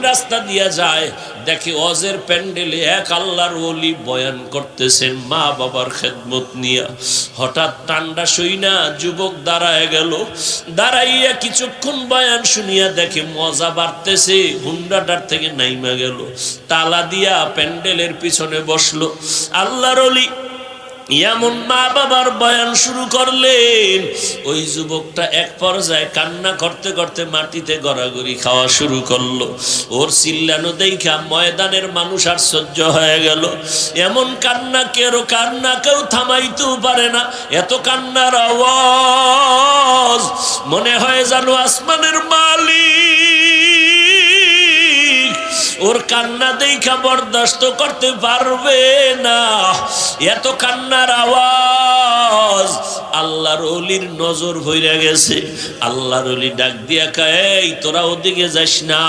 রাস্তা দিয়া যায়, দেখে ওয়াজের প্যান্ডেলে এক আল্লাহর ওলি বয়ান করতেছেন মা বাবার খেদমত নিয়া। হঠাৎ ঠান্ডা সইনা যুবক দাঁড়ায় গেল। দাঁড়াইয়া কিছুক্ষণ বয়ান শুনিয়া দেখে মজা বাড়তেছে, হুন্ডাটার থেকে নাইমা গেল, তালা দিয়া প্যান্ডেলের পিছনে বসলো। আল্লাহর ওলি এমন মা বাবার বয়ান শুরু করলেন, ওই যুবকটা এক পর্যায়ে কান্না করতে করতে মাটিতে গড়াগড়ি খাওয়া শুরু করলো। ওর চিল্লানো দেখা ময়দানের মানুষ আর সহ্য হয়ে গেল। এমন কান্না কেউ থামাইতেও পারে না, এত কান্নার আওয়াজ, মনে হয় যেন আসমানের মালিক ওর কান্না দেখা বরদাস্ত করতে পারবে না। এত কান্নার আওয়াজ, আল্লাহর ওলির নজর ভইরা গেছে। আল্লাহর ওলি ডাক দিয়া কয়, এই তোরা ওদিকে যাস না।